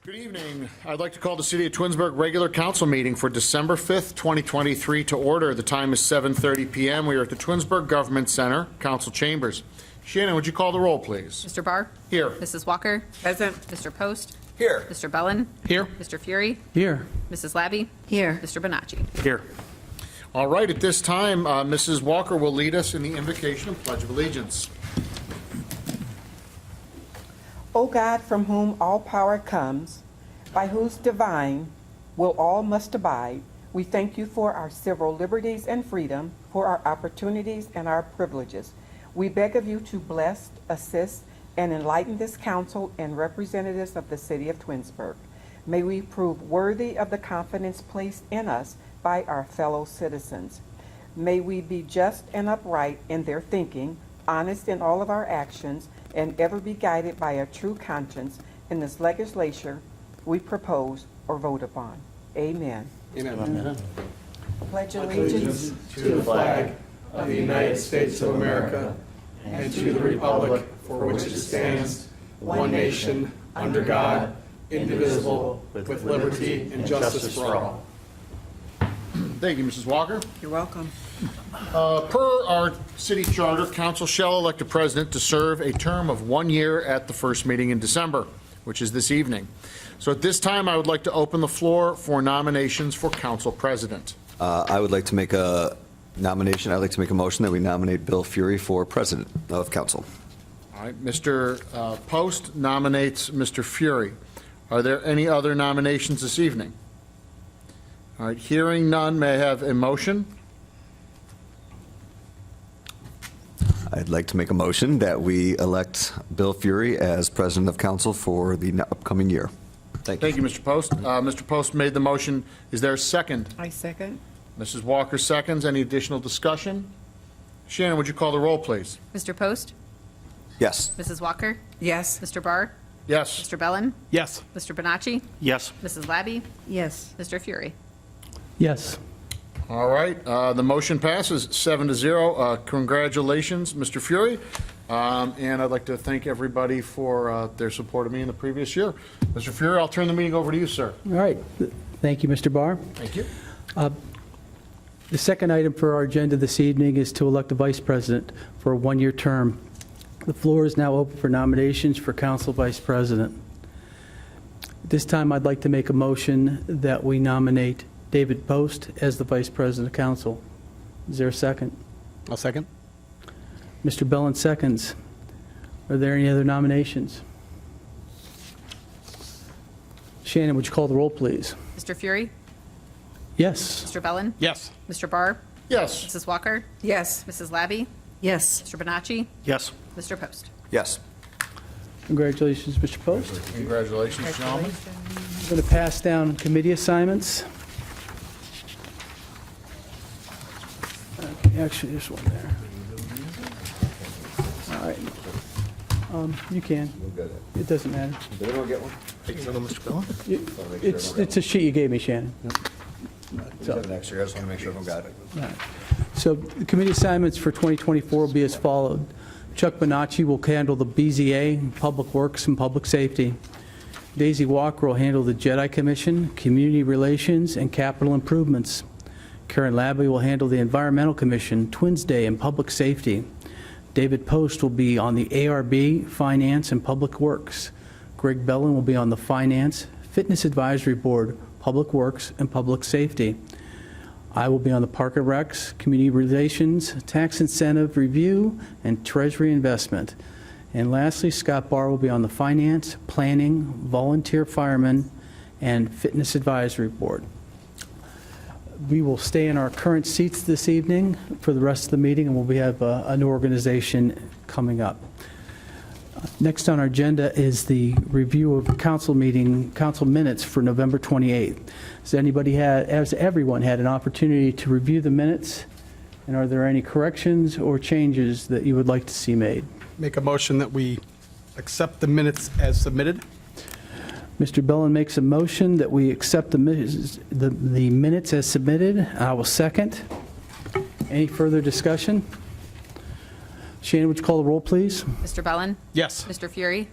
Good evening. I'd like to call the City of Twinsburg regular council meeting for December 5th, 2023 to order. The time is 7:30 p.m. We are at the Twinsburg Government Center, council chambers. Shannon, would you call the roll, please? Mr. Barr? Here. Mrs. Walker? Present. Mr. Post? Here. Mr. Bellin? Here. Mr. Fury? Here. Mrs. Labby? Here. Mr. Bonacci? Here. All right, at this time, Mrs. Walker will lead us in the invocation and pledge of allegiance. O God, from whom all power comes, by whose divine will all must abide, we thank you for our civil liberties and freedom, for our opportunities and our privileges. We beg of you to bless, assist, and enlighten this council and representatives of the city of Twinsburg. May we prove worthy of the confidence placed in us by our fellow citizens. May we be just and upright in their thinking, honest in all of our actions, and ever be guided by a true conscience in this legislature we propose or vote upon. Amen. Amen. Pledge allegiance to the flag of the United States of America and to the republic for which it stands, one nation, under God, indivisible, with liberty and justice for all. Thank you, Mrs. Walker. You're welcome. Per our city charter, council shall elect a president to serve a term of 1 year at the first meeting in December, which is this evening. So at this time, I would like to open the floor for nominations for council president. I would like to make a nomination. I'd like to make a motion that we nominate Bill Fury for president of council. All right, Mr. Post nominates Mr. Fury. Are there any other nominations this evening? All right, hearing none, may I have a motion? I'd like to make a motion that we elect Bill Fury as president of council for the upcoming year. Thank you. Thank you, Mr. Post. Mr. Post made the motion. Is there a second? I second. Mrs. Walker seconds. Any additional discussion? Shannon, would you call the roll, please? Mr. Post? Yes. Mrs. Walker? Yes. Mr. Barr? Yes. Mr. Bellin? Yes. Mr. Bonacci? Yes. Mrs. Labby? Yes. Mr. Fury? Yes. All right, the motion passes 7-0. Congratulations, Mr. Fury. And I'd like to thank everybody for their support of me in the previous year. Mr. Fury, I'll turn the meeting over to you, sir. All right. Thank you, Mr. Barr. Thank you. The second item for our agenda this evening is to elect a vice president for a one-year term. The floor is now open for nominations for council vice president. At this time, I'd like to make a motion that we nominate David Post as the vice president of council. Is there a second? I'll second. Mr. Bellin seconds. Are there any other nominations? Shannon, would you call the roll, please? Mr. Fury? Yes. Mr. Bellin? Yes. Mr. Barr? Yes. Mrs. Walker? Yes. Mrs. Labby? Yes. Mr. Bonacci? Yes. Mr. Post? Yes. Congratulations, Mr. Post. Congratulations, gentlemen. I'm going to pass down committee assignments. Okay, actually, there's one there. All right. You can. It doesn't matter. Did anyone get one? It's a sheet you gave me, Shannon. So next year, I just want to make sure everyone got it. All right. So the committee assignments for 2024 will be as followed. Chuck Bonacci will handle the BZA, Public Works, and Public Safety. Daisy Walker will handle the JEDI Commission, Community Relations, and Capital Improvements. Karen Labby will handle the Environmental Commission, Twins Day, and Public Safety. David Post will be on the ARB, Finance, and Public Works. Greg Bellin will be on the Finance, Fitness Advisory Board, Public Works, and Public Safety. I will be on the Park and Recs, Community Relations, Tax Incentive Review, and Treasury Investment. And lastly, Scott Barr will be on the Finance, Planning, Volunteer Firemen, and Fitness Advisory Board. We will stay in our current seats this evening for the rest of the meeting, and we'll have a new organization coming up. Next on our agenda is the review of council minutes for November 28th. Has everyone had an opportunity to review the minutes? And are there any corrections or changes that you would like to see made? Make a motion that we accept the minutes as submitted. Mr. Bellin makes a motion that we accept the minutes as submitted. I will second. Any further discussion? Shannon, would you call the roll, please? Mr. Bellin? Yes. Mr. Fury?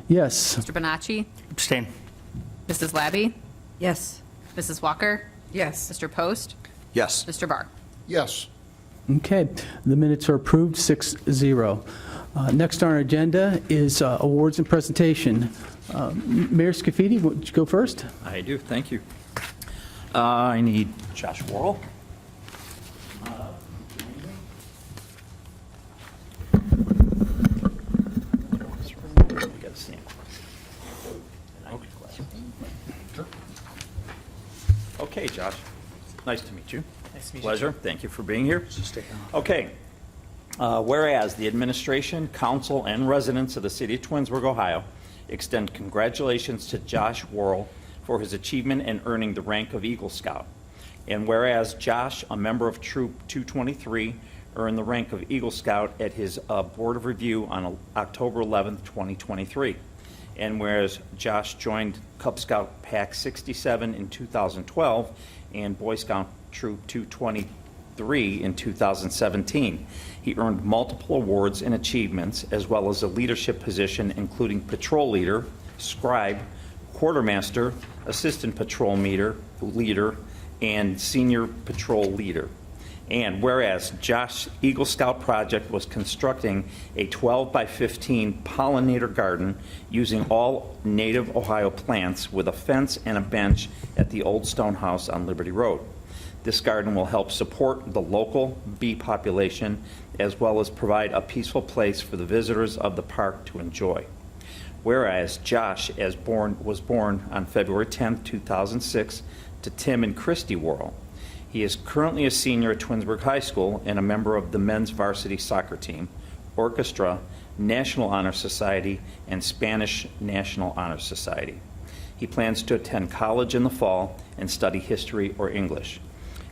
Yes. Mr. Bonacci? Abstain. Mrs. Labby? Yes. Mrs. Walker? Yes. Mr. Post? Yes. Mr. Barr? Yes. Okay, the minutes are approved, 6-0. Next on our agenda is awards and presentation. Mayor Scafidi, would you go first? I do, thank you. I need Josh Worrell. Okay, Josh, nice to meet you. Nice to meet you. Pleasure, thank you for being here. Okay, whereas the administration, council, and residents of the city of Twinsburg, Ohio, extend congratulations to Josh Worrell for his achievement in earning the rank of Eagle Scout. And whereas Josh, a member of Troop 223, earned the rank of Eagle Scout at his Board of Review on October 11th, 2023. And whereas Josh joined Cub Scout Pack 67 in 2012 and Boy Scout Troop 223 in 2017. He earned multiple awards and achievements, as well as a leadership position, including patrol leader, scribe, quartermaster, assistant patrol leader, and senior patrol leader. And whereas Josh Eagle Scout Project was constructing a 12 by 15 pollinator garden using all native Ohio plants with a fence and a bench at the Old Stone House on Liberty Road. This garden will help support the local bee population as well as provide a peaceful place for the visitors of the park to enjoy. Whereas Josh was born on February 10, 2006 to Tim and Christy Worrell. He is currently a senior at Twinsburg High School and a member of the men's varsity soccer team, orchestra, National Honor Society, and Spanish National Honor Society. He plans to attend college in the fall and study history or English.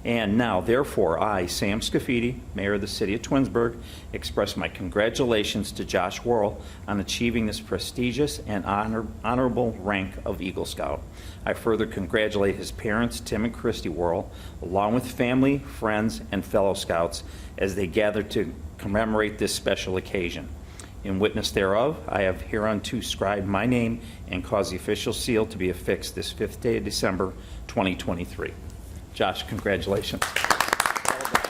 And now, therefore, I, Sam Scafidi, Mayor of the City of Twinsburg, express my congratulations to Josh Worrell on achieving this prestigious and honorable rank of Eagle Scout. I further congratulate his parents, Tim and Christy Worrell, along with family, friends, and fellow Scouts as they gather to commemorate this special occasion. In witness thereof, I have hereunto scribed my name and caused the official seal to be affixed this 5th day of December, 2023. Josh, congratulations. You've had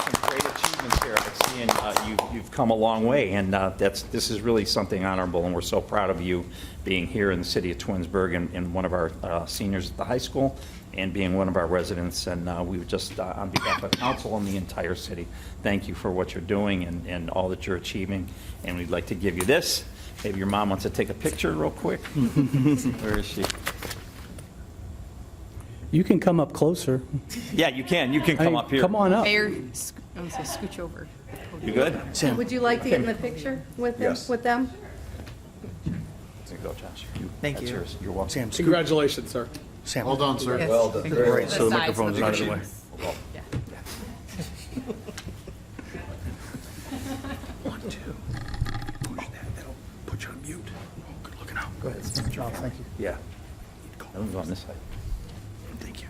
some great achievements here. I've seen you've come a long way, and this is really something honorable, and we're so proud of you being here in the city of Twinsburg and one of our seniors at the high school and being one of our residents. And we would just, on behalf of council and the entire city, thank you for what you're doing and all that you're achieving. And we'd like to give you this. Maybe your mom wants to take a picture real quick. Where is she? You can come up closer. Yeah, you can. You can I come mean, up here. Come on up. Mayor, I would say scooch over. You good? Would you like to get in the picture with them? Yes. With them? There you go, Josh. Thank That's you. yours. You're welcome. Sam, scoot. Congratulations, sir. Sam. Hold on, sir. Yes. Well done. Right, so the sides microphone's of out of the way. pictures. Yeah. One, two. Push that. That'll put you on mute. Oh, good looking out. Go ahead. Job, thank you. Yeah. I'm going on this side. Thank you.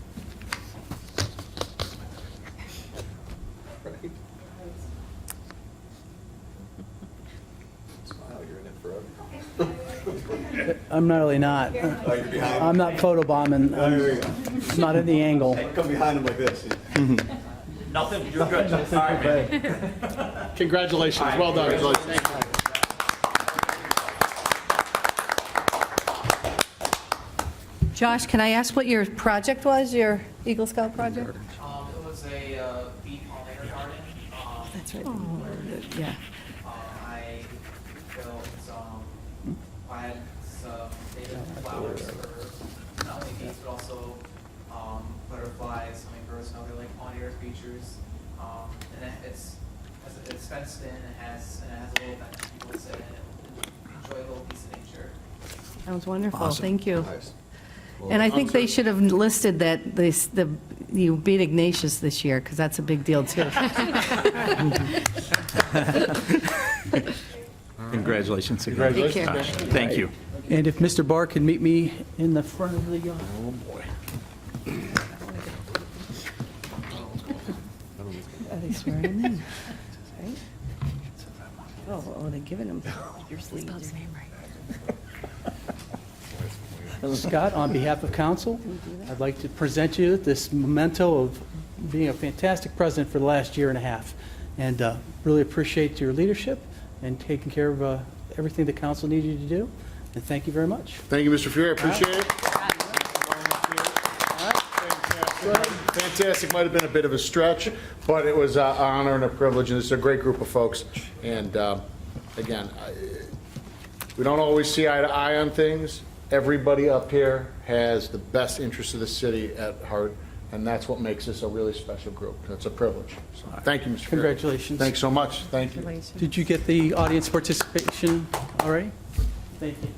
I'm not really not. I'm not photobombing. I'm not in the angle. Come behind him like this. Nothing. You're good. All right, man. Congratulations, well done. Josh, can I ask what your project was, your Eagle Scout project? It was a bee pollinator garden. That's right. Yeah. I built plants, native flowers for not only bees, but also butterflies, hummingbirds, and other like pollinator creatures. And it's fenced in. It has a little bench for people to sit in and enjoy a little piece of nature. Sounds wonderful. Thank you. And I think they should have listed that you beat Ignatius this year, because that's a big deal, too. Congratulations again. Take care. Josh. Thank you. And if Mr. Barr can meet me in the front of the yard. Oh, boy. Are they swearing him in? Right? Oh, they're giving him your sleeves. Scott, on behalf of council, I'd like to present you this memento of being a fantastic president for the last year and a half. And really appreciate your leadership and taking care of everything the council needed you to do. And thank you very much. Thank you, Mr. Fury, I appreciate it. Fantastic, might have been a bit of a stretch, but it was an honor and a privilege, and it's a great group of folks. And again, we don't always see eye to eye on things. Everybody up here has the best interest of the city at heart, and that's what makes this a really special group. It's a privilege. So, thank you, Mr. Fury. Congratulations. Thanks so much. Thank you. Did you get the audience participation already? Thank you.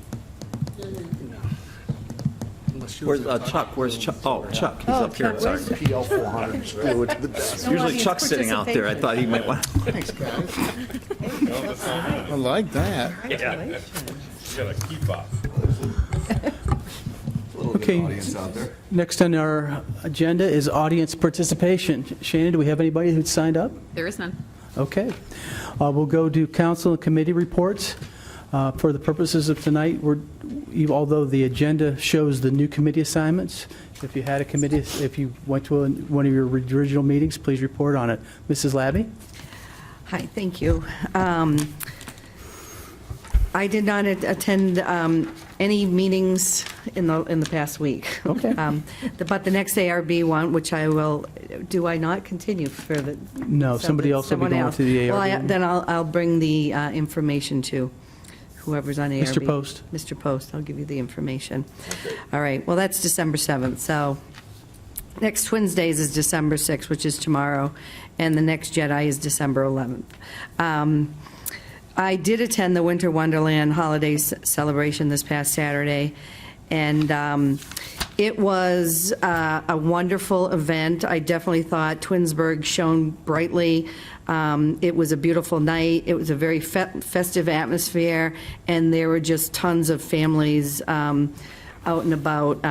Where's Chuck? Where's Chuck? Oh, Chuck, he's up here, sorry. PL 400. Usually Chuck's sitting out there, I thought he might want. Thanks, guys. I like that. Okay. Next on our agenda is audience participation. Shannon, do we have anybody who's signed up? There is none. Okay. We'll go to council and committee reports. For the purposes of tonight, although the agenda shows the new committee assignments, if you had a committee, if you went to one of your original meetings, please report on it. Mrs. Labby? Hi, thank you. I did not attend any meetings in the past week. Okay. But the next ARB one, which I will, do I not continue for the? No, somebody else will be going to the ARB. Well, then I'll bring the information to whoever's on ARB. Mr. Post. Mr. Post, I'll give you the information. All right, well, that's December 7th, so next Wednesdays is December 6th, which is tomorrow, and the next Jedi is December 11th. I did attend the Winter Wonderland holiday celebration this past Saturday, and it was a wonderful event. I definitely thought Twinsburg shone brightly. It was a beautiful night. It was a very festive atmosphere, and there were just tons of families out and about.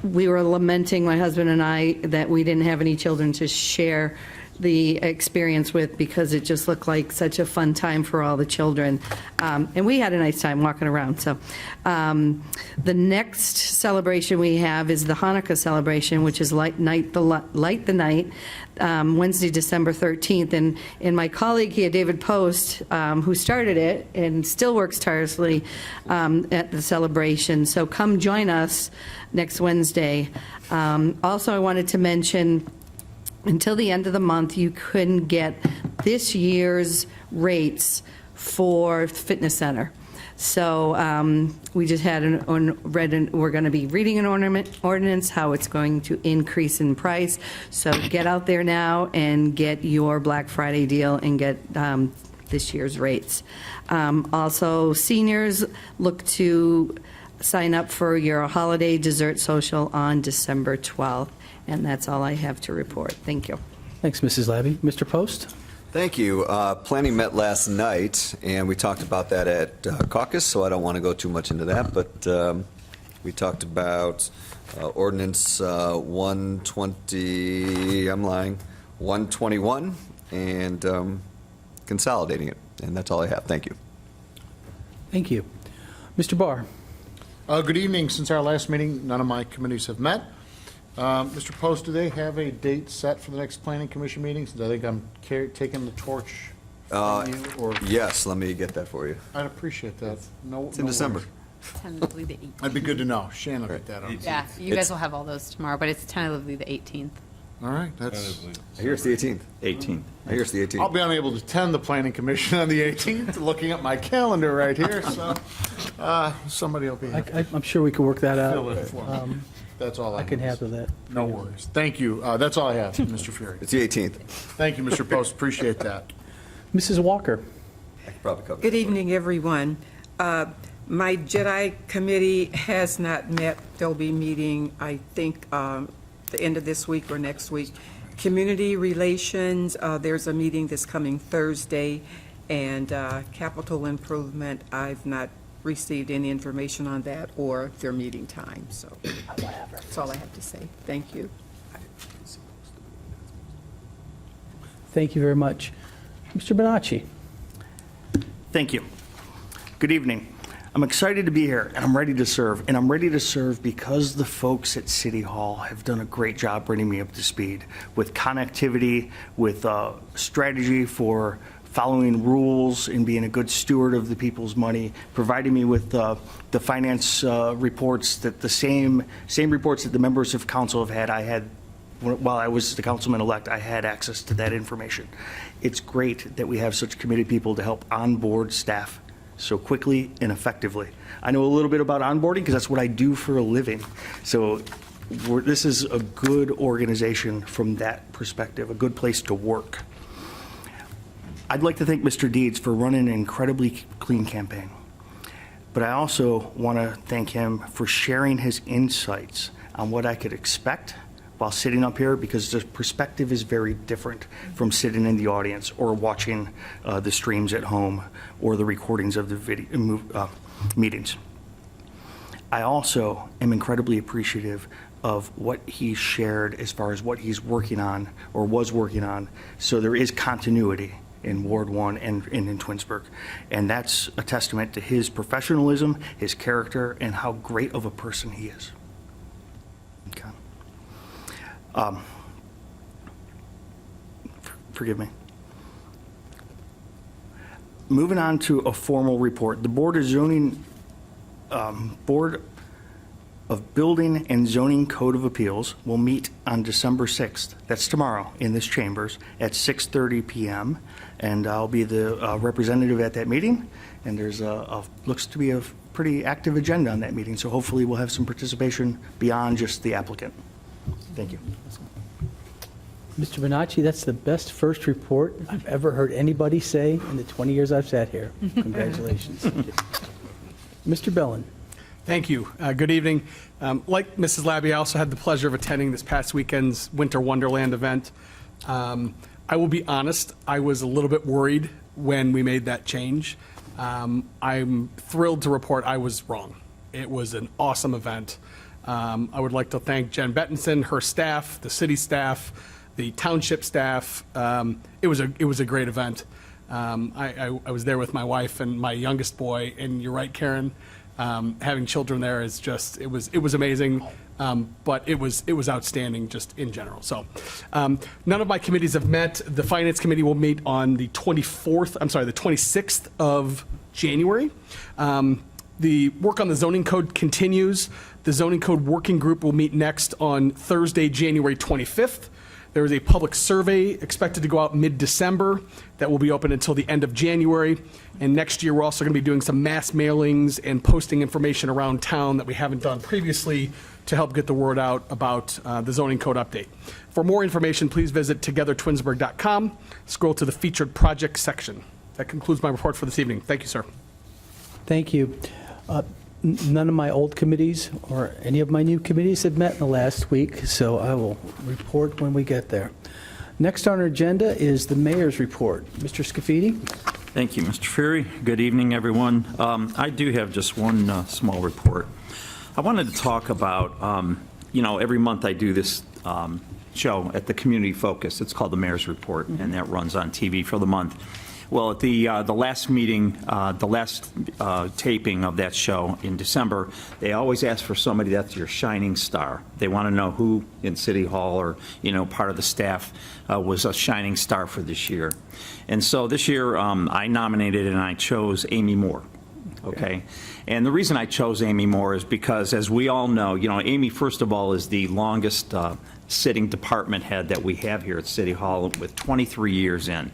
We were lamenting, my husband and I, that we didn't have any children to share the experience with, because it just looked like such a fun time for all the children. And we had a nice time walking around. So the next celebration we have is the Hanukkah celebration, which is Light the Night, Wednesday, December 13th. And my colleague here, David Post, who started it and still works tirelessly at the celebration. So come join us next Wednesday. Also, I wanted to mention, until the end of the month, you couldn't get this year's rates for fitness center. So we just had we're going to be reading an ordinance, how it's going to increase in price. So get out there now and get your Black Friday deal and get this year's rates. Also, seniors, look to sign up for your holiday dessert social on December 12th. And that's all I have to report. Thank you. Thanks, Mrs. Labby. Mr. Post? Thank you. Planning met last night, and we talked about that at caucus, so I don't want to go too much into that, but we talked about ordinance 121, and consolidating it. And that's all I have. Thank you. Thank you. Mr. Barr? Good evening. Since our last meeting, none of my committees have met. Mr. Post, do they have a date set for the next planning commission meeting? Since I think I'm taking the torch from you, or Yes, let me get that for you. I'd appreciate that. No, It's in December. Tentatively the 18th. That'd be good to know. Shannon will get that on. Yeah, you guys will have all those tomorrow, but it's tentatively the 18th. All right, that's. I hear it's the 18th. 18. I hear it's the 18th. I'll be unable to attend the planning commission on the 18th. Looking at my calendar right here, so somebody will be. I'm sure we can work that out. Fill it for me. That's all I I can have. handle that. No worries. Thank you. That's all I have, Mr. Fury. It's the 18th. Thank you, Mr. Post. Appreciate that. Mrs. Walker? I could probably cover it. Good evening, everyone. My Jedi committee has not met. They'll be meeting, I think, the end of this week or next week. Community relations, there's a meeting this coming Thursday, and capital improvement, I've not received any information on that or their meeting time, so that's all I have to say. Thank you. Thank you very much. Mr. Bonacci? Thank you. Good evening. I'm excited to be here, and I'm ready to serve. And I'm ready to serve because the folks at City Hall have done a great job bringing me up to speed with connectivity, with strategy for following rules and being a good steward of the people's money, providing me with the finance reports, that the same reports that the members of council have had. I had, while I was the councilman-elect, I had access to that information. It's great that we have such committed people to help onboard staff so quickly and effectively. I know a little bit about onboarding because that's what I do for a living. So this is a good organization from that perspective, a good place to work. I'd like to thank Mr. Deeds for running an incredibly clean campaign. But I also want to thank him for sharing his insights on what I could expect while sitting up here, because the perspective is very different from sitting in the audience or watching the streams at home or the recordings of the video meetings. I also am incredibly appreciative of what he shared as far as what he's working on or was working on, so there is continuity in Ward 1 and in Twinsburg. And that's a testament to his professionalism, his character, and how great of a person he is. Okay. Forgive me. Moving on to a formal report. The Board of Building and Zoning Code of Appeals will meet on December 6th. That's tomorrow in this chambers at 6:30 p.m. And I'll be the representative at that meeting. And there's looks to be a pretty active agenda on that meeting. So hopefully we'll have some participation beyond just the applicant. Thank you. Mr. Bonacci, that's the best first report I've ever heard anybody say in the 20 years I've sat here. Congratulations. Mr. Bellin. Thank you. Good evening. Like Mrs. Labby, I also had the pleasure of attending this past weekend's Winter Wonderland event. I will be honest, I was a little bit worried when we made that change. I'm thrilled to report I was wrong. It was an awesome event. I would like to thank Jen Bettinson, her staff, the city staff, the township staff. It was a great event. I was there with my wife and my youngest boy, and you're right, Karen. Having children there is just, it was amazing, but it was outstanding just in general. So none of my committees have met. The Finance Committee will meet on the 26th of January. The work on the zoning code continues. The zoning code working group will meet next on Thursday, January 25th. There is a public survey expected to go out mid-December that will be open until the end of January. And next year, we're also going to be doing some mass mailings and posting information around town that we haven't done previously to help get the word out about the zoning code update. For more information, please visit togethertwinsburg.com. Scroll to the featured project section. That concludes my report for this evening. Thank you, sir. Thank you. None of my old committees or any of my new committees have met in the last week, so I will report when we get there. Next on our agenda is the mayor's report. Mr. Scafidi? Thank you, Mr. Ferry. Good evening, everyone. I do have just one small report. I wanted to talk about, every month I do this show at the Community Focus. It's called the Mayor's Report, and that runs on TV for the month. Well, at the last meeting, the last taping of that show in December, they always ask for somebody that's your shining star. They want to know who in City Hall or, part of the staff was a shining star for this year. And so this year, I nominated and I chose Amy Moore. Okay. And the reason I chose Amy Moore is because, as we all know, Amy, first of all, is the longest sitting department head that we have here at City Hall with 23 years in.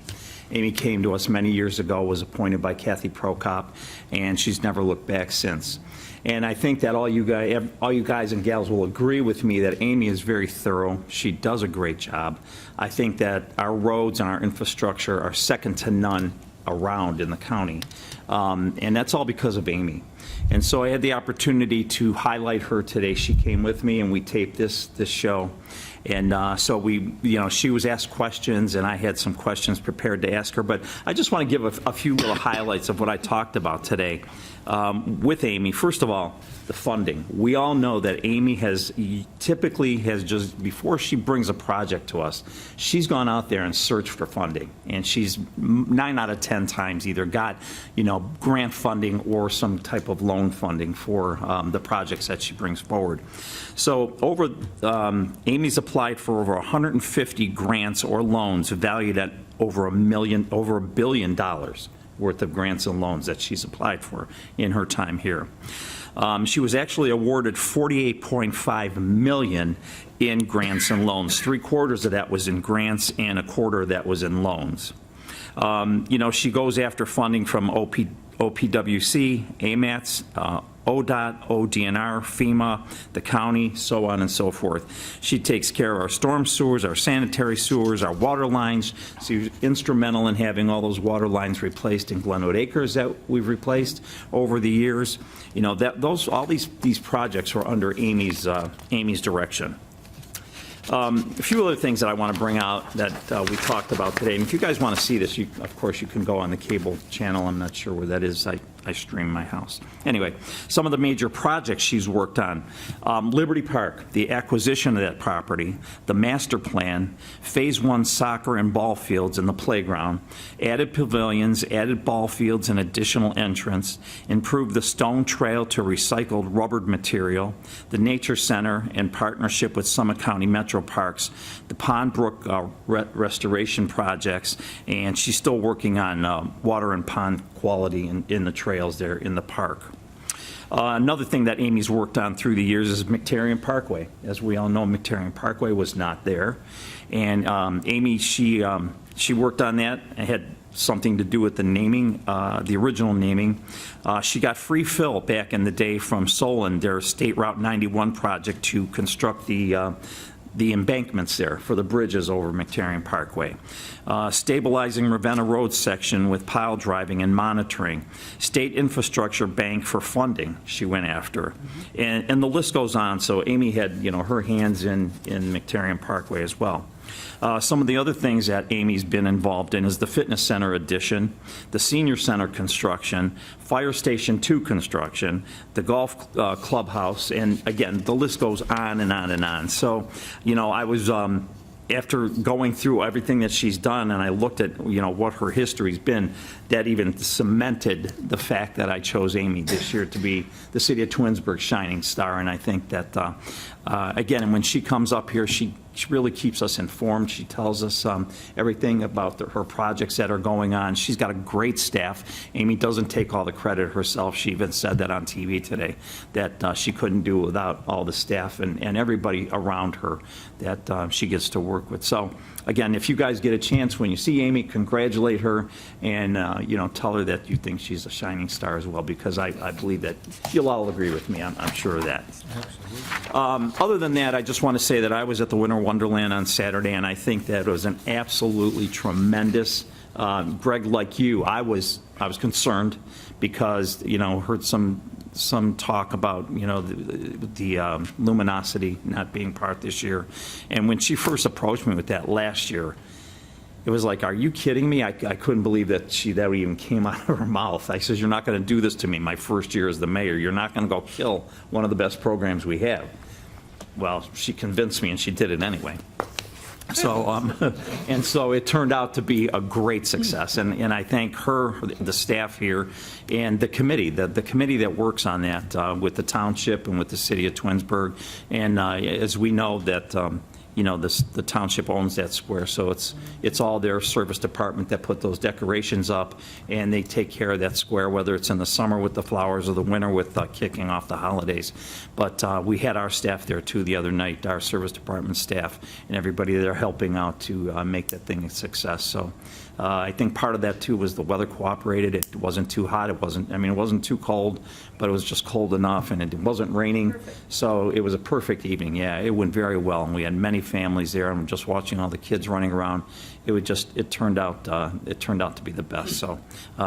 Amy came to us many years ago, was appointed by Kathy Prokop, and she's never looked back since. And I think that all you guys and gals will agree with me that Amy is very thorough. She does a great job. I think that our roads and our infrastructure are second to none around in the county. And that's all because of Amy. And so I had the opportunity to highlight her today. She came with me and we taped this show. And so she was asked questions, and I had some questions prepared to ask her. But I just want to give a few little highlights of what I talked about today. with Amy. First of all, the funding. We all know that Amy typically has just, before she brings a project to us, she's gone out there and searched for funding. And she's 9 out of 10 times either got, grant funding or some type of loan funding for the projects that she brings forward. So Amy's applied for over 150 grants or loans valued at over $1 billion worth of grants and loans that she's applied for in her time here. She was actually awarded $48.5 million in grants and loans. 3/4 of that was in grants and 1/4 of that was in loans. She goes after funding from OPWC, AMATS, ODOT, ODNR, FEMA, the county, so on and so forth. She takes care of our storm sewers, our sanitary sewers, our water lines. She's instrumental in having all those water lines replaced in Glenwood Acres that we've replaced over the years. All these projects were under Amy's direction. A few other things that I want to bring out that we talked about today. And if you guys want to see this, of course, you can go on the cable channel. I'm not sure where that is. I stream my house. Anyway, some of the major projects she's worked on. Liberty Park, the acquisition of that property, the master plan, Phase 1 soccer and ball fields and the playground, added pavilions, added ball fields and additional entrance, improved the stone trail to recycled rubber material, the nature center in partnership with Summit County Metro Parks, the Pond Brook restoration projects, and she's still working on water and pond quality in the trails there in the park. Another thing that Amy's worked on through the years is McTarian Parkway. As we all know, McTarian Parkway was not there. And Amy, she worked on that. It had something to do with the naming, the original naming. She got free fill back in the day from Solon, their State Route 91 project, to construct the embankments there for the bridges over McTarian Parkway. Stabilizing Ravenna Road section with pile driving and monitoring. State Infrastructure Bank for funding she went after. And the list goes on. So Amy had, her hands in McTarian Parkway as well. Some of the other things that Amy's been involved in is the fitness center addition, the senior center construction, Fire Station 2 construction, the golf clubhouse, and again, the list goes on and on and on. So, I was, after going through everything that she's done, and I looked at, what her history's been, that even cemented the fact that I chose Amy this year to be the City of Twinsburg's shining star. And I think that, again, when she comes up here, she really keeps us informed. She tells us everything about her projects that are going on. She's got a great staff. Amy doesn't take all the credit herself. She even said that on TV today, that she couldn't do it without all the staff and everybody around her that she gets to work with. So, again, if you guys get a chance, when you see Amy, congratulate her and, tell her that you think she's a shining star as well, because I believe that you'll all agree with me. I'm sure of that. Other than that, I just want to say that I was at the Winter Wonderland on Saturday, and I think that it was an absolutely tremendous. Greg, like you, I was concerned because heard some talk about the luminosity not being part this year, and when she first approached me with that last year, it was like, are you kidding me? I couldn't believe that even came out of her mouth. I says, you're not going to do this to me my first year as the mayor. You're not going to go kill one of the best programs we have. Well, she convinced me, and she did it anyway. So, and so it turned out to be a great success, and I thank her, the staff here, and the committee, the committee that works on that with the township and with the city of Twinsburg. And as we know that, the township owns that square, so it's all their service department that put those decorations up, and they take care of that square, whether it's in the summer with the flowers or the winter with kicking off the holidays. But we had our staff there too the other night, our service department staff, and everybody there helping out to make that thing a success. So I think part of that too was the weather cooperated. It wasn't too hot. It wasn't too cold, but it was just cold enough, and it wasn't raining. Perfect. So it was a perfect evening. Yeah, it went very well, and we had many families there. I'm just watching all the kids running around. It turned out to be the best. So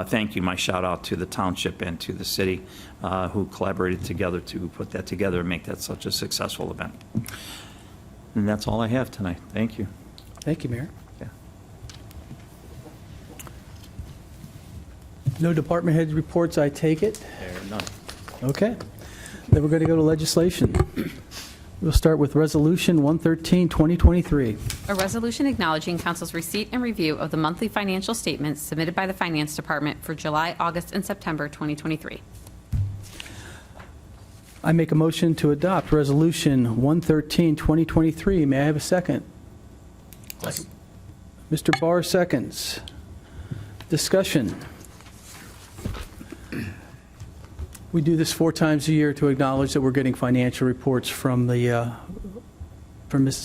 thank you. My shout out to the township and to the city who collaborated together to put that together and make that such a successful event. And that's all I have tonight. Thank you. Thank you, Mayor. Yeah. No department head reports, I take it. There are none. Okay. Then we're going to go to legislation. We'll start with Resolution 113, 2023. A resolution acknowledging council's receipt and review of the monthly financial statements submitted by the Finance Department for July, August, and September 2023. I make a motion to adopt Resolution 113, 2023. May I have a second? Mr. Barr seconds. Discussion. We do this 4 times a year to acknowledge that we're getting financial reports from Mrs.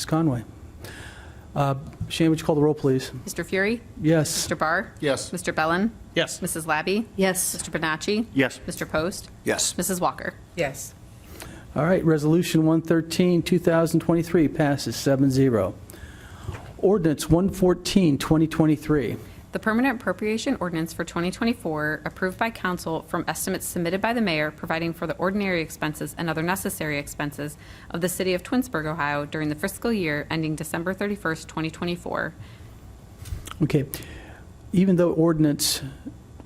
Conway. Shannon, would you call the roll, please? Mr. Fury? Yes. Mr. Barr? Yes. Mr. Bellin? Yes. Mrs. Labby? Yes. Mr. Bonacci? Yes. Mr. Post? Yes. Mrs. Walker? Yes. All right, Resolution 113, 2023 passes 7-0. Ordinance 114, 2023. The permanent appropriation ordinance for 2024, approved by council from estimates submitted by the mayor, providing for the ordinary expenses and other necessary expenses of the city of Twinsburg, Ohio during the fiscal year ending December 31st, 2024. Okay. Even though ordinance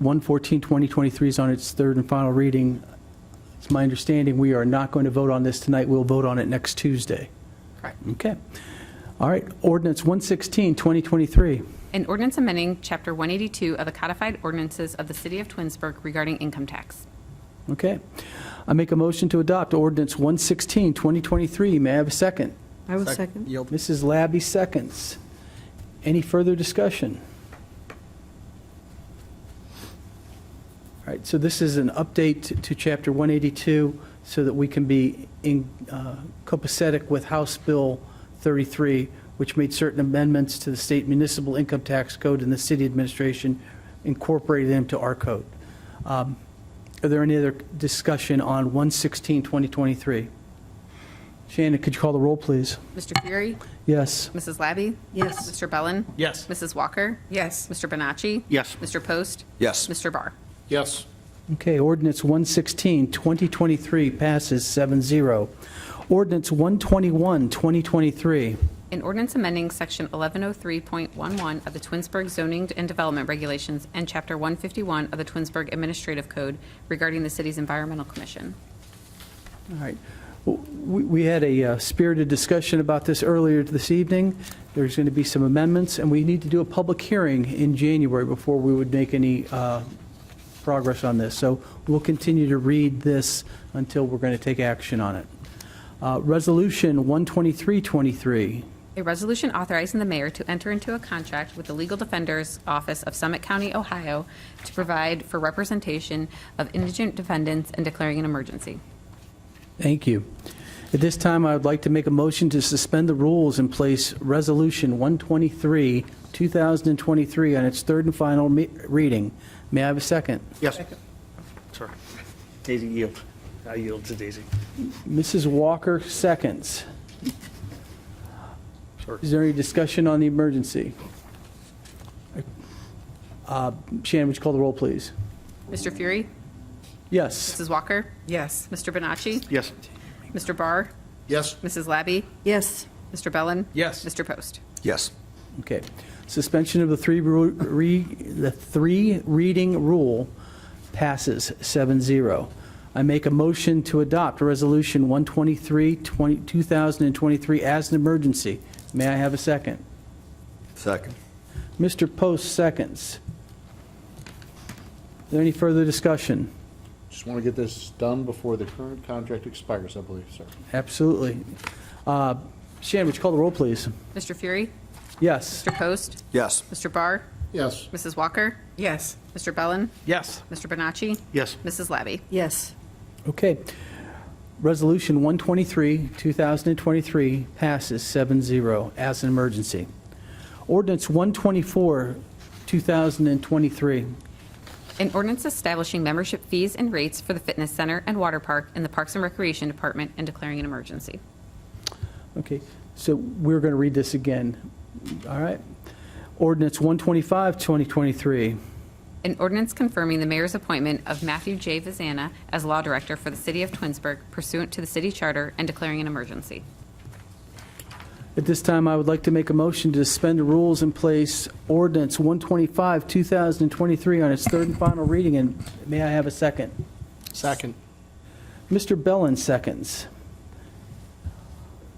114, 2023 is on its 3rd and final reading, it's my understanding we are not going to vote on this tonight. We'll vote on it next Tuesday. Correct. Okay. All right, ordinance 116, 2023. An ordinance amending Chapter 182 of the codified ordinances of the city of Twinsburg regarding income tax. Okay. I make a motion to adopt ordinance 116, 2023. May I have a second? I will second. Mrs. Labby seconds. Any further discussion? All right, so this is an update to Chapter 182 so that we can be copacetic with House Bill 33, which made certain amendments to the state municipal income tax code, and the city administration incorporated them to our code. Are there any other discussion on 116, 2023? Shannon, could you call the roll, please? Mr. Fury? Yes. Mrs. Labby? Yes. Mr. Bellin? Yes. Mrs. Walker? Yes. Mr. Bonacci? Yes. Mr. Post? Yes. Mr. Barr? Yes. Okay, ordinance 116, 2023 passes 7-0. Ordinance 121, 2023. An ordinance amending Section 1103.11 of the Twinsburg Zoning and Development Regulations and Chapter 151 of the Twinsburg Administrative Code regarding the city's Environmental Commission. All right. We had a spirited discussion about this earlier this evening. There's going to be some amendments, and we need to do a public hearing in January before we would make any progress on this. So we'll continue to read this until we're going to take action on it. Resolution 12323. A resolution authorizing the mayor to enter into a contract with the Legal Defender's Office of Summit County, Ohio, to provide for representation of indigent defendants and declaring an emergency. Thank you. At this time, I would like to make a motion to suspend the rules and place Resolution 123, 2023 on its 3rd and final reading. May I have a second? Yes. Sorry. Daisy, yield. I yield to Daisy. Mrs. Walker seconds. Sorry. Is there any discussion on the emergency? Shannon, would you call the roll, please? Mr. Fury? Yes. Mrs. Walker? Yes. Mr. Bonacci? Yes. Mr. Barr? Yes. Mrs. Labby? Yes. Mr. Bellin? Yes. Mr. Post? Yes. Okay. Suspension of the three reading rule passes 7-0. I make a motion to adopt Resolution 123, 2023 as an emergency. May I have a second? Second. Mr. Post seconds. Is there any further discussion? Just want to get this done before the current contract expires, I believe, sir. Absolutely. Shannon, would you call the roll, please? Mr. Fury? Yes. Mr. Post? Yes. Mr. Barr? Yes. Mrs. Walker? Yes. Mr. Bellin? Yes. Mr. Bonacci? Yes. Mrs. Labby? Yes. Okay. Resolution 123, 2023 passes 7-0 as an emergency. Ordinance 124, 2023. An ordinance establishing membership fees and rates for the fitness center and water park in the Parks and Recreation Department and declaring an emergency. Okay, so we're going to read this again. All right. Ordinance 125, 2023. An ordinance confirming the mayor's appointment of Matthew J. Vizana as law director for the city of Twinsburg pursuant to the city charter and declaring an emergency. At this time, I would like to make a motion to suspend the rules and place ordinance 125, 2023 on its third and final reading, and may I have a second? Second. Mr. Bellin seconds.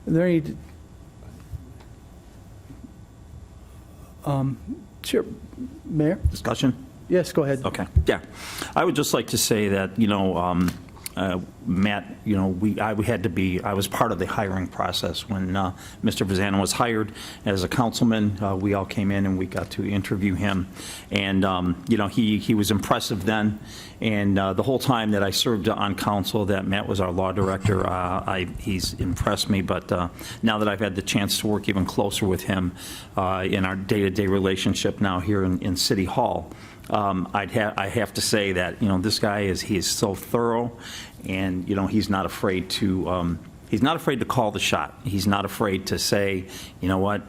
Are there any... Sure, Mayor? Discussion? Yes, go ahead. Okay, yeah. I would just like to say that, Matt, I was part of the hiring process when Mr. Vazana was hired as a councilman. We all came in and we got to interview him. And, he was impressive then. And the whole time that I served on council, that Matt was our law director, he's impressed me. But now that I've had the chance to work even closer with him in our day-to-day relationship now here in City Hall, I have to say that, this guy he is so thorough, and, he's not afraid to call the shot. He's not afraid to say, you know what,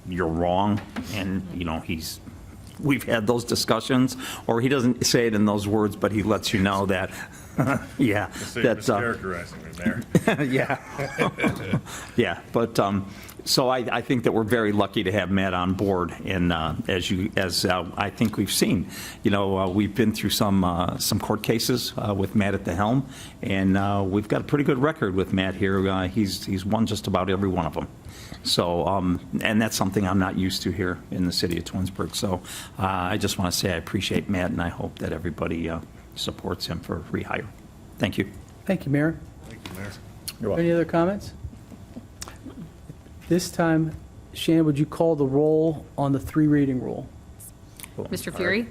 you're wrong. And, we've had those discussions, or he doesn't say it in those words, but he lets you know that, yeah. That's mischaracterizing me, Mayor. Yeah. Yeah, but, so I think that we're very lucky to have Matt on board, and as I think we've seen, we've been through some court cases with Matt at the helm, and we've got a pretty good record with Matt here. He's won just about every one of them. So, and that's something I'm not used to here in the city of Twinsburg. So I just want to say I appreciate Matt, and I hope that everybody supports him for rehire. Thank you. Thank you, Mayor. Thank you, Mayor. You're welcome. Any other comments? This time, Shannon, would you call the roll on the three reading rule? Mr. Fury?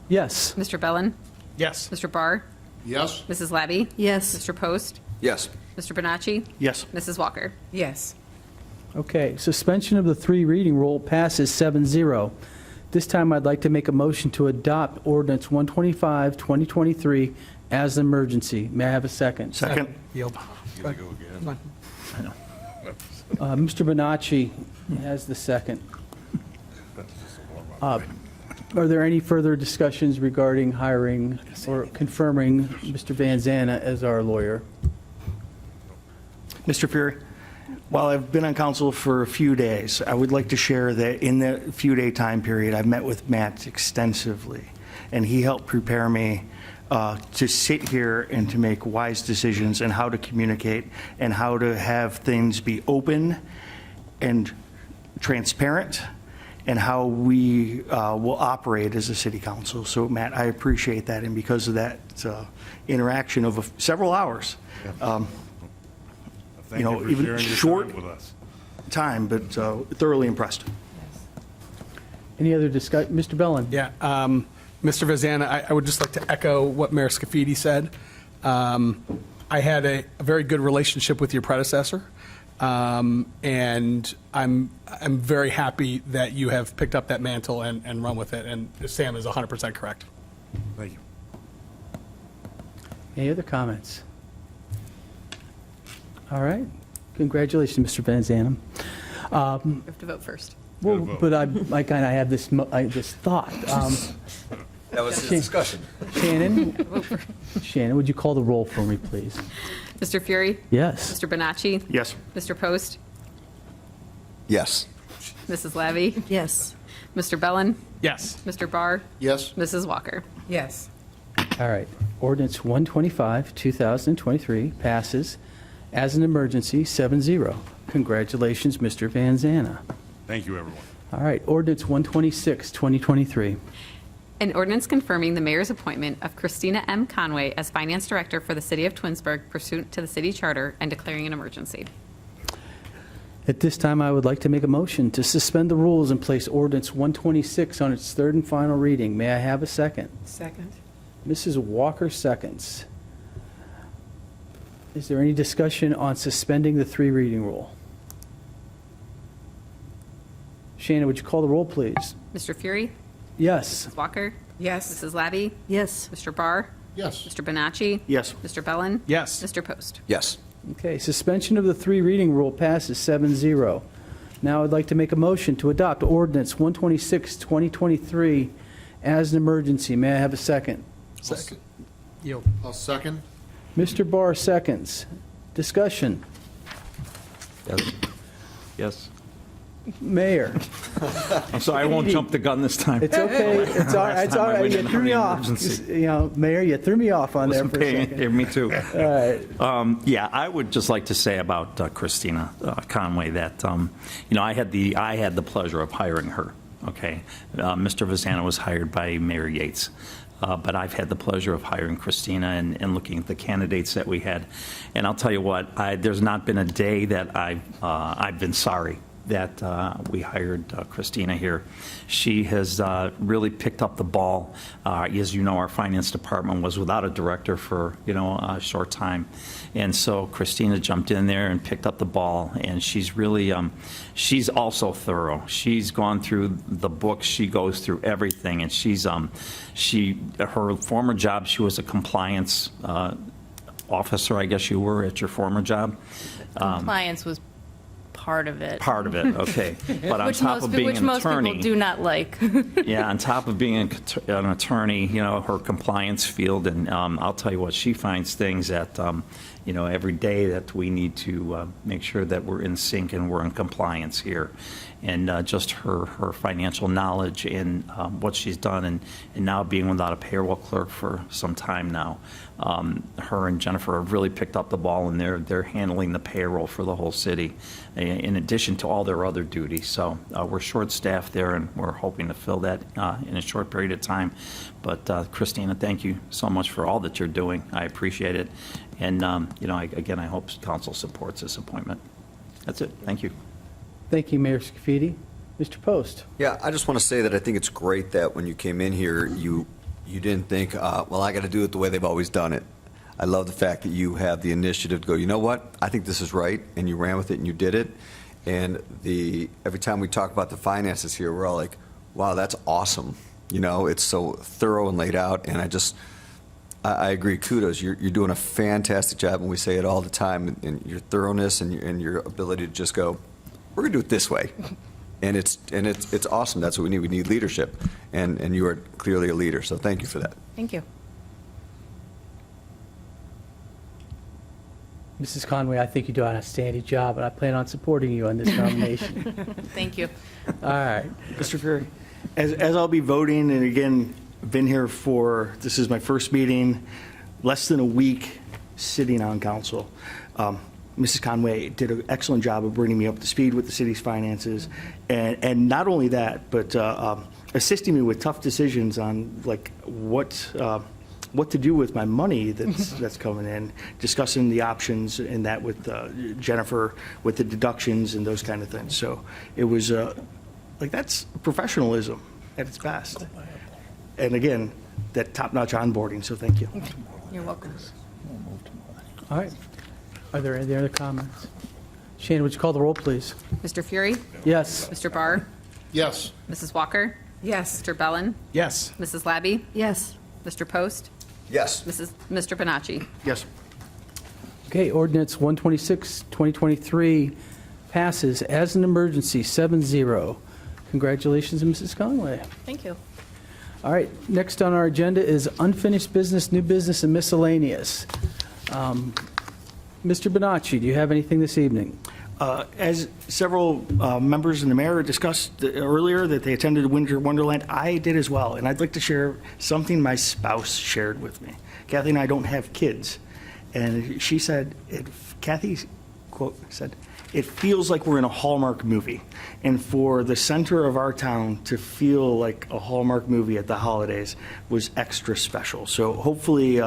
Yes. Mr. Bellin? Yes. Mr. Barr? Yes? Mrs. Labby? Yes. Mr. Post? Yes. Mr. Bonacci? Yes. Mrs. Walker? Yes. Okay, suspension of the three reading rule passes 7-0. This time, I'd like to make a motion to adopt ordinance 125, 2023 as an emergency. May I have a second? Second. Yield. Here we go again. Come on. Mr. Bonacci has the second. Are there any further discussions regarding hiring or confirming Mr. Van Zanna as our lawyer? Mr. Fury, while I've been on council for a few days, I would like to share that in the few-day time period, I've met with Matt extensively, and he helped prepare me to sit here and to make wise decisions and how to communicate and how to have things be open and transparent and how we will operate as a city council. So, Matt, I appreciate that, and because of that interaction of several hours, Thank you for even sharing your short time with us. time, but thoroughly impressed. Any other discussion? Mr. Bellin? Yeah, Mr. Vazana, I would just like to echo what Mayor Scafidi said. I had a very good relationship with your predecessor, and I'm very happy that you have picked up that mantle and run with it, and Sam is 100% correct. Thank you. Any other comments? All right. Congratulations, Mr. Van Zanna. We have to vote first. Well, Gotta vote. but I kind of have this thought. That was the discussion. Shannon, would you call the roll for me, please? Mr. Fury? Yes. Mr. Bonacci? Yes. Mr. Post? Yes. Mrs. Labby? Yes. Mr. Bellin? Yes. Mr. Barr? Yes? Mrs. Walker? Yes. All right. Ordinance 125, 2023 passes as an emergency, 7-0. Congratulations, Mr. Van Zanna. Thank you, everyone. All right. Ordinance 126, 2023. An ordinance confirming the mayor's appointment of Christina M. Conway as finance director for the city of Twinsburg pursuant to the city charter and declaring an emergency. At this time, I would like to make a motion to suspend the rules and place ordinance 126 on its third and final reading. May I have a second? Second. Mrs. Walker seconds. Is there any discussion on suspending the three reading rule? Shannon, would you call the roll, please? Mr. Fury? Yes. Mrs. Walker? Yes. Mrs. Labby? Yes. Mr. Barr? Yes. Mr. Bonacci? Yes. Mr. Bellin? Yes. Mr. Post? Yes. Okay, suspension of the three reading rule passes 7-0. Now I'd like to make a motion to adopt ordinance 126, 2023 as an emergency. May I have a second? Second. Yield. I'll second. Mr. Barr seconds. Discussion. Yes. Mayor. I'm sorry, I won't jump the gun this time. It's okay. It's all right. It's all right. You threw me off. You know, Mayor, you threw me off on there for a second. Me too. All right. Yeah, I would just like to say about Christina Conway that, I had the pleasure of hiring her, okay? Mr. Vazana was hired by Mayor Yates. But I've had the pleasure of hiring Christina and looking at the candidates that we had. And I'll tell you what, there's not been a day that I've been sorry that we hired Christina here. She has really picked up the ball. As you know, our finance department was without a director for, a short time. And so Christina jumped in there and picked up the ball, and she's really, she's also thorough. She's gone through the books, she goes through everything, and her former job, she was a compliance officer, I guess you were at your former job. Compliance was part of it. Part of it, okay. But on top of being which an most attorney. people do not like. Yeah, on top of being an attorney, her compliance field, and I'll tell you what, she finds things that, every day that we need to make sure that we're in sync and we're in compliance here. And just her financial knowledge and what she's done, and now being without a payroll clerk for some time now. Her and Jennifer have really picked up the ball, and they're handling the payroll for the whole city, in addition to all their other duties. So we're short-staffed there, and we're hoping to fill that in a short period of time. But Christina, thank you so much for all that you're doing. I appreciate it. And, I hope council supports this appointment. That's it. Thank you. Thank you, Mayor Scafidi. Mr. Post. Yeah, I just want to say that I think it's great that when you came in here, you didn't think, well, I got to do it the way they've always done it. I love the fact that you have the initiative to go, you know what, I think this is right, and you ran with it and you did it. And every time we talk about the finances here, we're all like, wow, that's awesome. It's so thorough and laid out, and I agree, kudos. You're doing a fantastic job, and we say it all the time, and your thoroughness and your ability to just go, we're going to do it this way. And it's awesome. That's what we need. We need leadership. And you are clearly a leader. So thank you for that. Thank you. Mrs. Conway, I think you do an outstanding job, and I plan on supporting you on this nomination. Thank you. All right. Mr. Fury, as I'll be voting, and again, been here this is my first meeting, less than a week sitting on council. Mrs. Conway did an excellent job of bringing me up to speed with the city's finances, and not only that, but assisting me with tough decisions on like what to do with my money that's coming in, discussing the options and that with Jennifer, with the deductions and those kind of things. So it was that's professionalism at its best, and again, that top-notch onboarding. So thank you. You're welcome. All right. Are there any other comments? Shannon, would you call the roll, please? Mr. Fury? Yes. Mr. Barr? Yes. Mrs. Walker? Yes. Mr. Bellin? Yes. Mrs. Labby? Yes. Mr. Post? Yes. Mr. Bonacci? Yes. Okay, ordinance 126, 2023 passes as an emergency, 7-0. Congratulations, Mrs. Conway. Thank you. All right, next on our agenda is unfinished business, new business, and miscellaneous. Mr. Bonacci, do you have anything this evening? As several members and the mayor discussed earlier that they attended Winter Wonderland, I did as well. And I'd like to share something my spouse shared with me. Kathy and I don't have kids. And she said, Kathy, quote, said, it feels like we're in a Hallmark movie. And for the center of our town to feel like a Hallmark movie at the holidays was extra special. So hopefully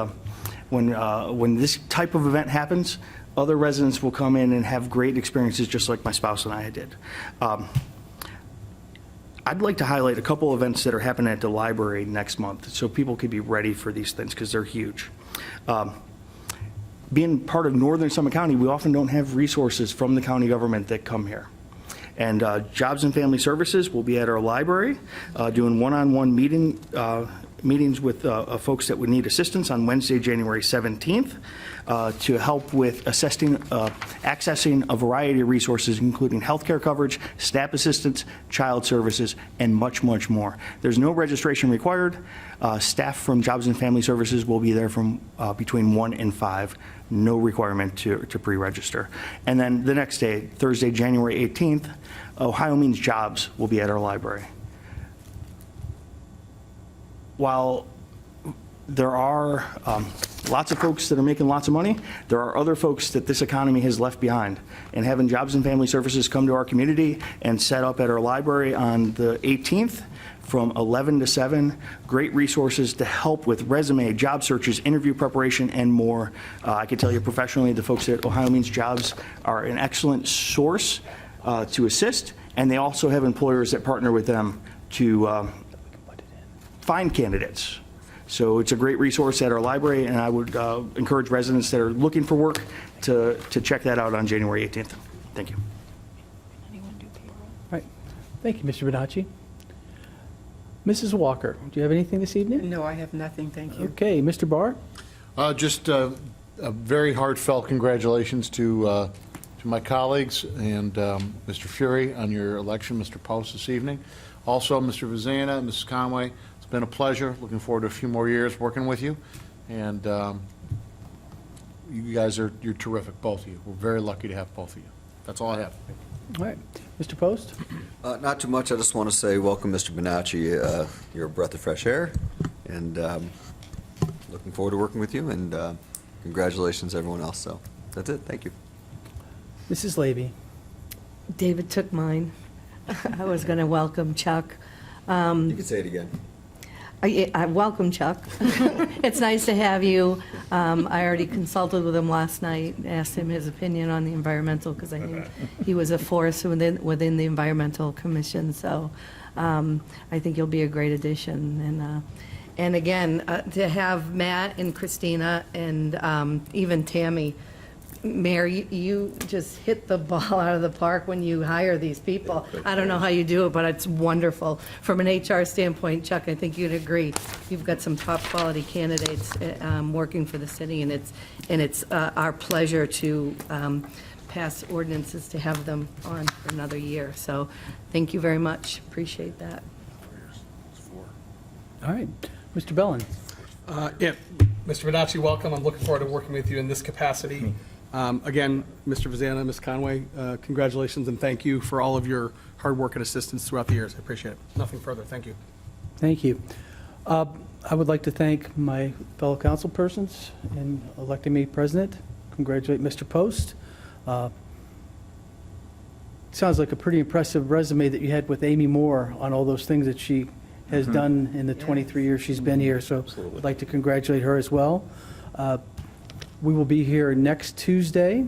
when this type of event happens, other residents will come in and have great experiences just like my spouse and I did. I'd like to highlight a couple events that are happening at the library next month so people can be ready for these things because they're huge. Being part of Northern Summit County, we often don't have resources from the county government that come here. And Jobs and Family Services will be at our library doing one-on-one meetings with folks that would need assistance on Wednesday, January 17th. to help with accessing a variety of resources, including healthcare coverage, staff assistance, child services, and much, much more. There's no registration required. Staff from Jobs and Family Services will be there from between 1 and 5. No requirement to pre-register. And then the next day, Thursday, January 18th, Ohio Means Jobs will be at our library. While there are lots of folks that are making lots of money, there are other folks that this economy has left behind. And having Jobs and Family Services come to our community and set up at our library on the 18th from 11 to 7, great resources to help with resume, job searches, interview preparation, and more. I can tell you professionally, the folks at Ohio Means Jobs are an excellent source to assist, and they also have employers that partner with them to find candidates. So it's a great resource at our library, and I would encourage residents that are looking for work to check that out on January 18th. Thank you. All right. Thank you, Mr. Bonacci. Mrs. Walker, do you have anything this evening? No, I have nothing, thank you. Okay, Mr. Barr? Just a very heartfelt congratulations to my colleagues and Mr. Fury on your election, Mr. Post, this evening. Also, Mr. Vazana, Mrs. Conway, it's been a pleasure. Looking forward to a few more years working with you. And you guys you're terrific, both of you. We're very lucky to have both of you. That's all I have. All right. Mr. Post? Not too much. I just want to say welcome, Mr. Bonacci. You're a breath of fresh air, and looking forward to working with you, and congratulations, everyone else. So that's it. Thank you. Mrs. Levy? David took mine. I was going to welcome Chuck. You can say it again. I welcome Chuck. It's nice to have you. I already consulted with him last night, asked him his opinion on the environmental, because I knew he was a force within the Environmental Commission. So I think you'll be a great addition. And again, to have Matt and Christina and even Tammy, Mayor, you just hit the ball out of the park when you hire these people. I don't know how you do it, but it's wonderful. From an HR standpoint, Chuck, I think you'd agree. You've got some top quality candidates working for the city, and it's our pleasure to pass ordinances to have them on for another year. So thank you very much. Appreciate that. All right. Mr. Bellin? Yeah, Mr. Bonacci, welcome. I'm looking forward to working with you in this capacity. Again, Mr. Vazana, Ms. Conway, congratulations and thank you for all of your hard work and assistance throughout the years. I appreciate it. Nothing further. Thank you. Thank you. I would like to thank my fellow council persons in electing me president. Congratulate Mr. Post. Sounds like a pretty impressive resume that you had with Amy Moore on all those things that she has done in the 23 years she's been here. So I'd like to congratulate her as well. We will be here next Tuesday,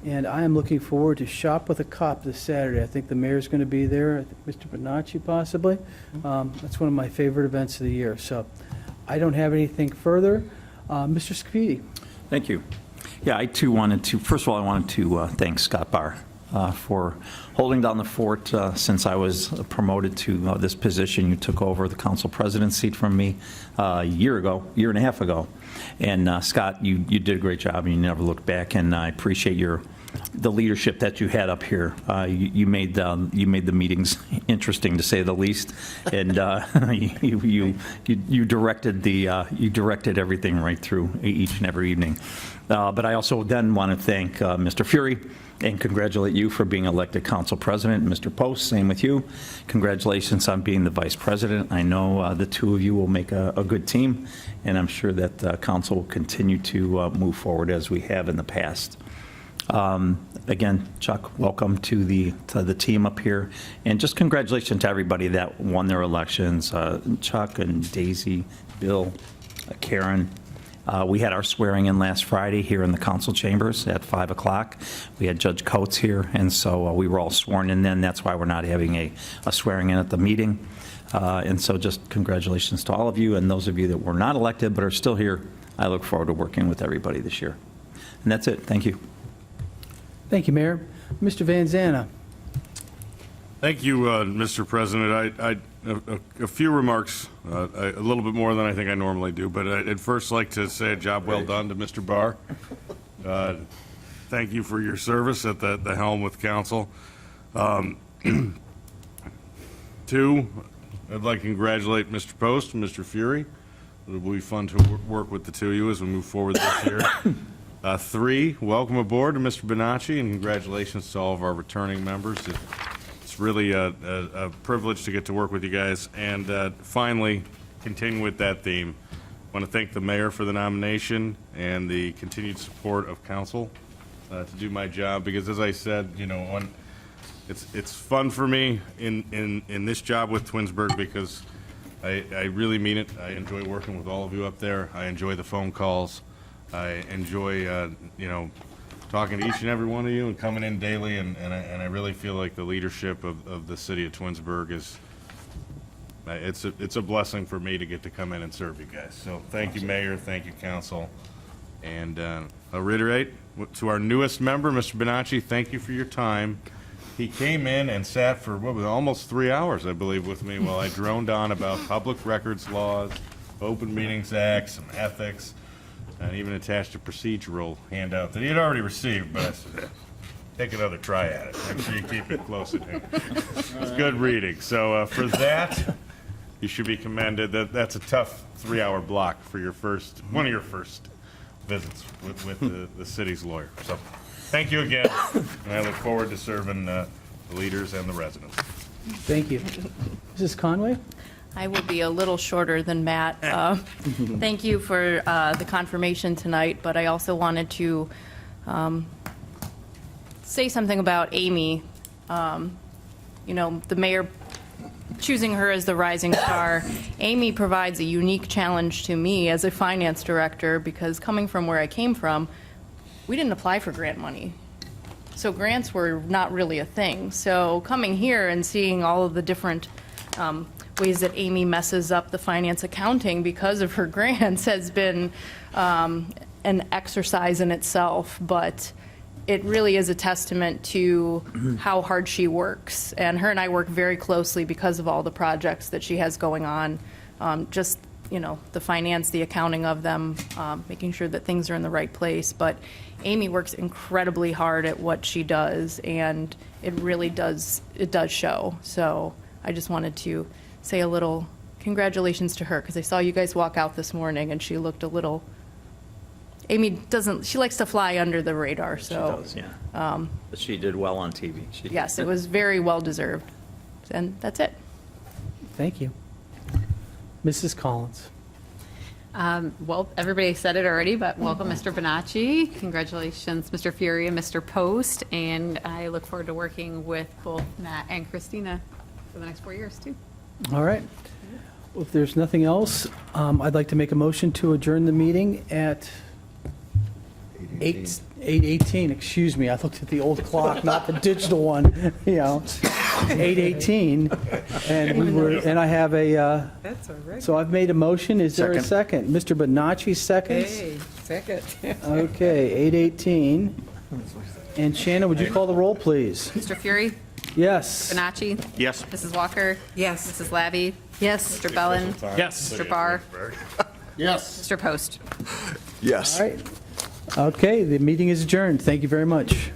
and I am looking forward to Shop with a Cop this Saturday. I think the mayor's going to be there, I think Mr. Bonacci possibly. That's one of my favorite events of the year. So I don't have anything further. Mr. Scafidi. Thank you. Yeah, I too wanted to, first of all, I wanted to thank Scott Barr for holding down the fort since I was promoted to this position. You took over the council president seat from me a year and a half ago. And Scott, you did a great job, and you never looked back. And I appreciate the leadership that you had up here. You made the meetings interesting, to say the least. And you directed everything right through each and every evening. But I also then want to thank Mr. Fury and congratulate you for being elected council president. Mr. Post, same with you. Congratulations on being the vice president. I know the two of you will make a good team, and I'm sure that council will continue to move forward as we have in the past. Again, Chuck, welcome to the team up here, and just congratulations to everybody that won their elections. Chuck and Daisy, Bill, Karen. We had our swearing in last Friday here in the council chambers at 5 o'clock. We had Judge Coates here, and so we were all sworn in then. That's why we're not having a swearing in at the meeting. And so just congratulations to all of you, and those of you that were not elected but are still here. I look forward to working with everybody this year. And that's it. Thank you. Thank you, Mayor. Mr. Van Zanna. Thank you, Mr. President. a few remarks, a little bit more than I think I normally do, but I'd first like to say a job well done to Mr. Barr. Thank you for your service at the helm with council. Two, I'd like to congratulate Mr. Post and Mr. Fury. It will be fun to work with the two of you as we move forward this year. Three, welcome aboard to Mr. Bonacci, and congratulations to all of our returning members. It's really a privilege to get to work with you guys. And finally, continuing with that theme, I want to thank the mayor for the nomination and the continued support of council to do my job, because as I said, you know, it's fun for me in this job with Twinsburg, because I really mean it. I enjoy working with all of you up there. I enjoy the phone calls. I enjoy, you know, talking to each and every one of you and coming in daily, and I really feel like the leadership of the city of Twinsburg is, it's a blessing for me to get to come in and serve you guys. So thank you, Mayor, thank you, Council. And I'll reiterate, to our newest member, Mr. Bonacci, thank you for your time. He came in and sat for, what was it, almost 3 hours, I believe, with me while I droned on about public records laws, open meetings acts, some ethics, and even attached a procedural handout that he had already received, but I said, take another try at it. Make sure you keep it close at hand. It's good reading. So for that, you should be commended. That's a tough 3-hour block for your one of your first visits with the city's lawyer. So thank you again, and I look forward to serving the leaders and the residents. Thank you. Mrs. Conway? I will be a little shorter than Matt. Thank you for the confirmation tonight, but I also wanted to say something about Amy. You know, the mayor choosing her as the rising star. Amy provides a unique challenge to me as a finance director, because coming from where I came from, we didn't apply for grant money. So grants were not really a thing. So coming here and seeing all of the different ways that Amy messes up the finance accounting because of her grants has been an exercise in itself, but it really is a testament to how hard she works. And her and I work very closely because of all the projects that she has going on. Just, you know, the finance, the accounting of them, making sure that things are in the right place. But Amy works incredibly hard at what she does, and it really does show. So I just wanted to say a little congratulations to her, because I saw you guys walk out this morning and she looked a little, Amy she likes to fly under the radar, so. She does, yeah. But she did well on TV. Yes, it was very well deserved. And that's it. Thank you. Mrs. Collins? Well, everybody said it already, but welcome, Mr. Bonacci. Congratulations, Mr. Fury and Mr. Post. And I look forward to working with both Matt and Christina for the next 4 years, too. All right. Well, if there's nothing else, I'd like to make a motion to adjourn the meeting at 8:18. Excuse me, I looked at the old clock, not the digital one, you know, 8:18. And I have a, That's all right. so I've made a motion. Is there a second? Mr. Bonacci seconds? Hey, second. Okay, 8:18. And Shannon, would you call the roll, please? Mr. Fury, Yes. Bonacci, Yes. Mrs. Walker, Yes. Mrs. Labby, Yes. Mr. Bellin, Yes. Mr. Barr, Yes. Mr. Post. Yes. All right. Okay, the meeting is adjourned. Thank you very much.